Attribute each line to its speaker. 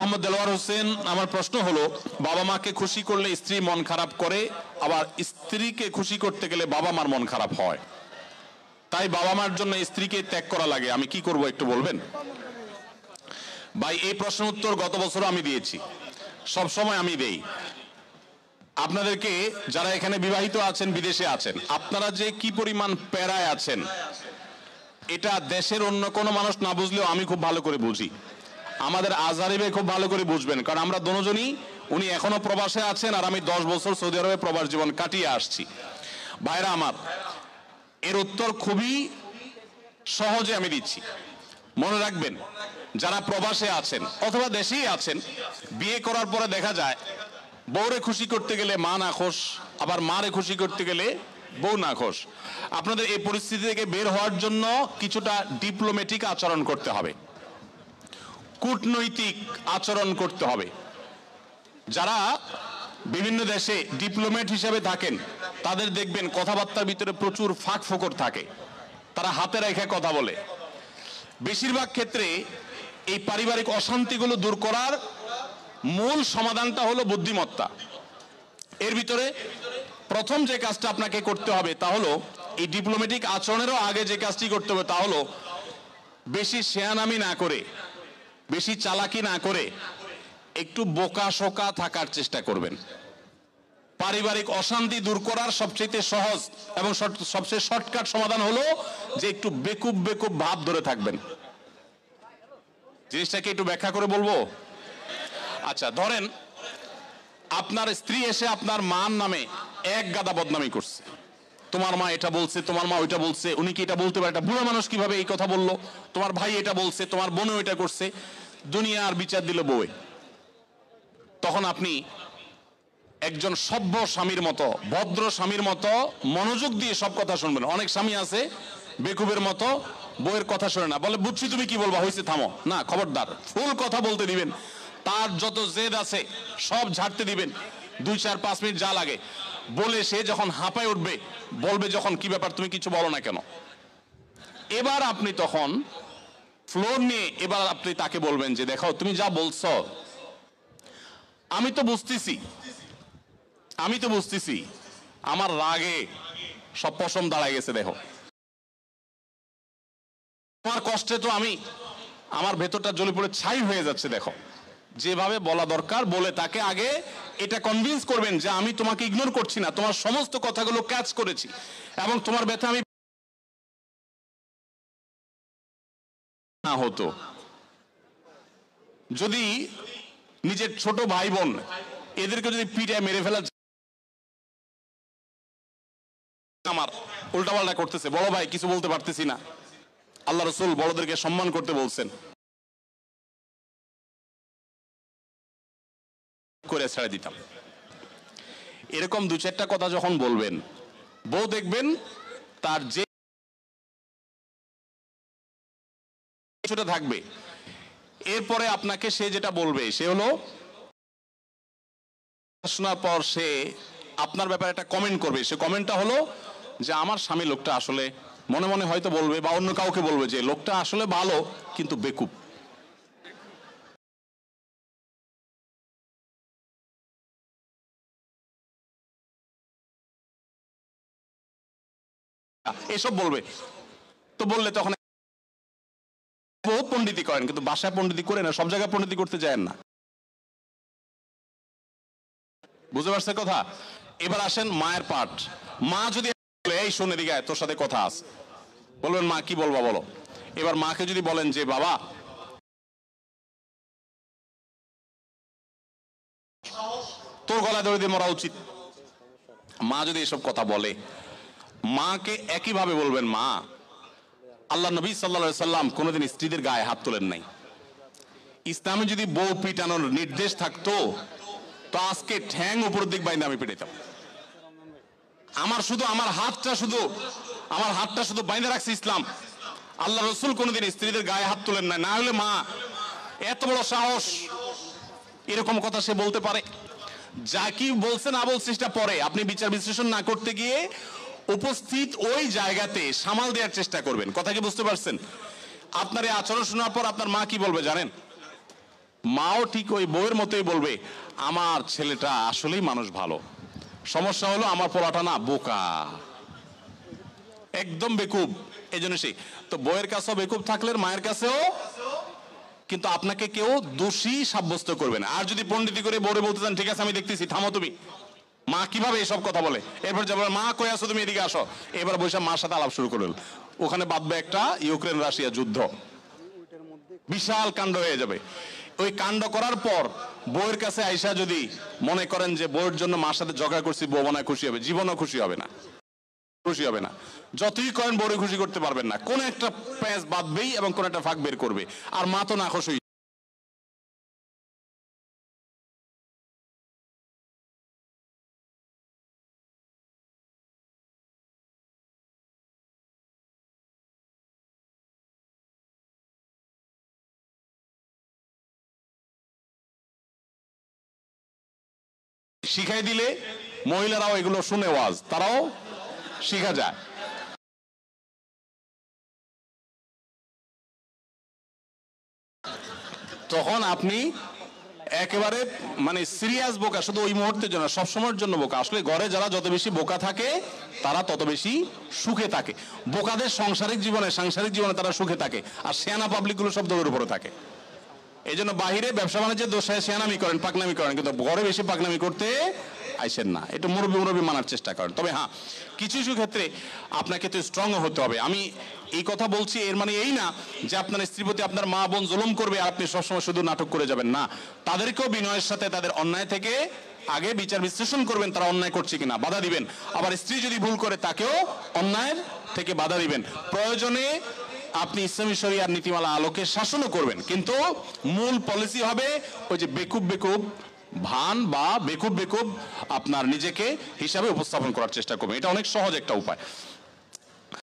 Speaker 1: মোহাম্মদ দেলোয়ার হোসেন, আমার প্রশ্ন হলো, বাবা মাকে খুশি করলে স্ত্রী মন খারাপ করে, আবার স্ত্রীকে খুশি করতে গেলে বাবা মার মন খারাপ হয়, তাই বাবা মার জন্য স্ত্রীকে ত্যাগ করা লাগে, আমি কি করব একটু বলবেন? ভাই, এই প্রশ্নের উত্তর গত বছর আমি দিয়েছি, সব সময় আমি দেই। আপনাদেরকে, যারা এখানে বিবাহিত আছেন, বিদেশে আছেন, আপনারা যে কি পরিমাণ প্যারায় আছেন এটা দেশের অন্য কোনো মানুষ না বুঝলেও আমি খুব ভালো করে বুঝি। আমাদের আজহারি ভাই খুব ভালো করে বুঝবেন, কারণ আমরা দুজনই, উনি এখনো প্রবাসে আছেন আর আমি 10 বছর সৌদি আরবে প্রবাস জীবন কাটিয়ে আসছি। ভাইরা আমার, এর উত্তর খুবই সহজে আমি দিচ্ছি। মনে রাখবেন, যারা প্রবাসে আছেন অথবা দেশেই আছেন, বিয়ে করার পরে দেখা যায় বউরে খুশি করতে গেলে মা নাখোশ, আবার মারে খুশি করতে গেলে বউ নাখোশ। আপনাদের এই পরিস্থিতি থেকে বের হওয়ার জন্য কিছুটা ডিপ্লোম্যাটিক আচরণ করতে হবে, কূটনৈতিক আচরণ করতে হবে। যারা বিভিন্ন দেশে ডিপ্লোম্যাট হিসেবে থাকেন তাদের দেখবেন কথাবার্তার ভিতরে প্রচুর ফাঁক ফোকর থাকে, তারা হাতে রেখে কথা বলে। বেশিরভাগ ক্ষেত্রে এই পারিবারিক অশান্তিগুলো দূর করার মূল সমাধানটা হলো বুদ্ধিমত্তা। এর ভিতরে প্রথম যে কাজটা আপনাকে করতে হবে তা হলো, এই ডিপ্লোম্যাটিক আচরণেরও আগে যে কাজটি করতে হবে তা হলো, বেশি শেয়ানামি না করে, বেশি চালাকি না করে একটু বোকা শোকা থাকার চেষ্টা করবেন। পারিবারিক অশান্তি দূর করার সবচেয়ে সহজ এবং সবচেয়ে শর্টকাট সমাধান হলো যে একটু বেকুব বেকুব ভাব ধরে থাকবেন। জিনিসটাকে একটু ব্যাখ্যা করে বলবো। আচ্ছা, ধরেন আপনার স্ত্রী এসে আপনার মার নামে এক গাদা বদনামি করছে, তোমার মা এটা বলছে, তোমার মা ওইটা বলছে, উনি কি এটা বলতে পারে, এটা বুড়া মানুষ কিভাবে এই কথা বললো, তোমার ভাই এটা বলছে, তোমার বোনও এটা করছে, দুনিয়ার বিচার দিল বউয়ে। তখন আপনি একজন সভ্য স্বামীর মতো, ভদ্র স্বামীর মতো মনোযোগ দিয়ে সব কথা শুনবেন। অনেক স্বামী আছে বেকুবের মতো, বউয়ের কথা শুনে না, বলে বুঝছি তুমি কি বলবা, হয়েছে থামো, না খবরদার, ফুল কথা বলতে দিবেন, তার যত জেদ আছে সব ঝাড়তে দিবেন, 2-4-5 মিনিট যা লাগে বলে সে যখন হাঁপায় উঠবে, বলবে যখন কি ব্যাপার তুমি কিছু বলো না কেন, এবার আপনি তখন ফ্লোর নিয়ে এবার আপনি তাকে বলবেন যে দেখো তুমি যা বলছো আমি তো বুঝতেছি আমার রাগে সব পশম দাঁড়ায় গেছে, দেখো তোমার কষ্টে তো আমার ভেতরটা জ্বলে পড়ে ছাই হয়ে যাচ্ছে, দেখো যেভাবে বলা দরকার বলে তাকে আগে এটা কনভিন্স করবেন যে আমি তোমাকে ইগনোর করছি না, তোমার সমস্ত কথাগুলো ক্যাচ করেছি এবং তোমার ব্যথা আমি না হতো। যদি নিজের ছোট ভাই বোন এদেরকে যদি পিটায় মেরে ফেলা, আমার উল্টাপাল্টা করতেছে, বড় ভাই কিছু বলতে পারতেছি না, আল্লাহ রাসূল বড়দেরকে সম্মান করতে বলছেন, করে ছেড়ে দিতাম। এরকম 2-4টা কথা যখন বলবেন, বউ দেখবেন তার যে কিছুটা থাকবে, এরপরে আপনাকে সে যেটা বলবে সে হলো, শোনার পর সে আপনার ব্যাপারে একটা কমেন্ট করবে। সে কমেন্টটা হলো যে আমার স্বামী লোকটা আসলে, মনে মনে হয়তো বলবে বা অন্য কাউকে বলবে যে লোকটা আসলে ভালো কিন্তু বেকুব। এসব বলবে, তো বললে তখন বহুত পণ্ডিতি করেন, কিন্তু বাসায় পণ্ডিতি করে না, সব জায়গায় পণ্ডিতি করতে যায় না। বুঝতে পারছে কথা? এবার আসেন মায়ের পার্ট। মা যদি এই শোনে দিকে তোর সাথে কথা আছে, বলবেন মা কি বলবা বলো। এবার মাকে যদি বলেন যে বাবা তোর গলায় দড়ি দিয়ে মরা উচিত, মা যদি এসব কথা বলে, মাকে একইভাবে বলবেন মা আল্লাহ নবী সাল্লাল্লাহু আলাইহি সাল্লাম কোনোদিন স্ত্রীদের গায়ে হাত তোলেন নাই, ইসলামে যদি বউ পিটানোর নির্দেশ থাকতো তো আজকে ঠ্যাং উপরের দিক বাইন্দা আমি পিটাইতাম। আমার হাতটা শুধু বাইন্দা রাখছে ইসলাম, আল্লাহ রাসূল কোনোদিন স্ত্রীদের গায়ে হাত তোলেন না। না হলে মা এত বড় সাহস, এরকম কথা সে বলতে পারে? যা কি বলছে না বলছে সেটা পরে, আপনি বিচার বিশ্লেষণ না করতে গিয়ে উপস্থিত ওই জায়গাতে সামাল দেওয়ার চেষ্টা করবেন। কথা কি বুঝতে পারছেন? আপনার এই আচরণ শোনার পর আপনার মা কি বলবে জানেন? মাও ঠিক ওই বউয়ের মতোই বলবে আমার ছেলেটা আসলেই মানুষ ভালো, সমস্যা হলো আমার পোলাটা না বোকা, একদম বেকুব। এই জন্য সেই তো বউয়ের কাছেও বেকুব থাকলে মায়ের কাছেও, কিন্তু আপনাকে কেউ দোষী সাব্যস্ত করবে না। আর যদি পণ্ডিতি করে বউরে বলতে চান ঠিক আছে আমি দেখতেছি, থামো তুমি, মা কিভাবে এসব কথা বলে, এরপর যাবার মা কই আসো তুমি এদিকে আসো, এবার বৈশাখ মার সাথে আলাপ শুরু করল, ওখানে বাঁধবে একটা ইউক্রেন রাশিয়া যুদ্ধ, বিশাল কাণ্ড হয়ে যাবে। ওই কাণ্ড করার পর বউয়ের কাছে আইসা যদি মনে করেন যে বউয়ের জন্য মার সাথে ঝগড়া করছি, বউ মনে হয় খুশি হবে, জীবনও খুশি হবে না, খুশি হবে না। যতই করেন বউরে খুশি করতে পারবেন না, কোন একটা প্যাঁচ বাঁধবেই এবং কোন একটা ফাঁক বের করবে, আর মা তো না খুশি। শিখাই দিলে মহিলারাও এগুলো শুনে ওয়াজ, তারাও শিখা যায়। তখন আপনি একেবারে মানে সিরিয়াস বোকা, শুধু ওই মুহূর্তের জন্য, সবসময়ের জন্য বোকা। আসলে ঘরে যারা যত বেশি বোকা থাকে তারা তত বেশি সুখে থাকে। বোকাদের সাংসারিক জীবনে তারা সুখে থাকে, আর সেয়ানা পাবলিক গুলো সব দৌড়ের উপরে থাকে। এই জন্য বাহিরে ব্যবসা বাণিজ্যের দোষায় সেয়ানামি করেন, পাকনামি করেন, কিন্তু ঘরে বেশি পাকনামি করতে আইসেন না। এটা মুরব্বী মানার চেষ্টা করেন। তবে হ্যাঁ, কিছু কিছু ক্ষেত্রে আপনাকে তো স্ট্রং হতে হবে। আমি এই কথা বলছি এর মানে এই না যে আপনার স্ত্রীর প্রতি আপনার মা বোন জুলুম করবে আর আপনি সবসময় শুধু নাটক করে যাবেন, না। তাদেরকেও বিনয়ের সাথে তাদের অন্যায় থেকে আগে বিচার বিশ্লেষণ করবেন, তারা অন্যায় করছে কিনা, বাধা দিবেন। আবার স্ত্রী যদি ভুল করে তাকেও অন্যায়ের থেকে বাধা দিবেন। প্রয়োজনে আপনি ইসলামী শরিয়ার নীতিমালা আলোকে শাসনও করবেন, কিন্তু মূল পলিসি হবে ওই যে বেকুব ভান বা বেকুব আপনার নিজেকে হিসাবে উপস্থাপন করার চেষ্টা করবেন। এটা অনেক সহজ একটা উপায়।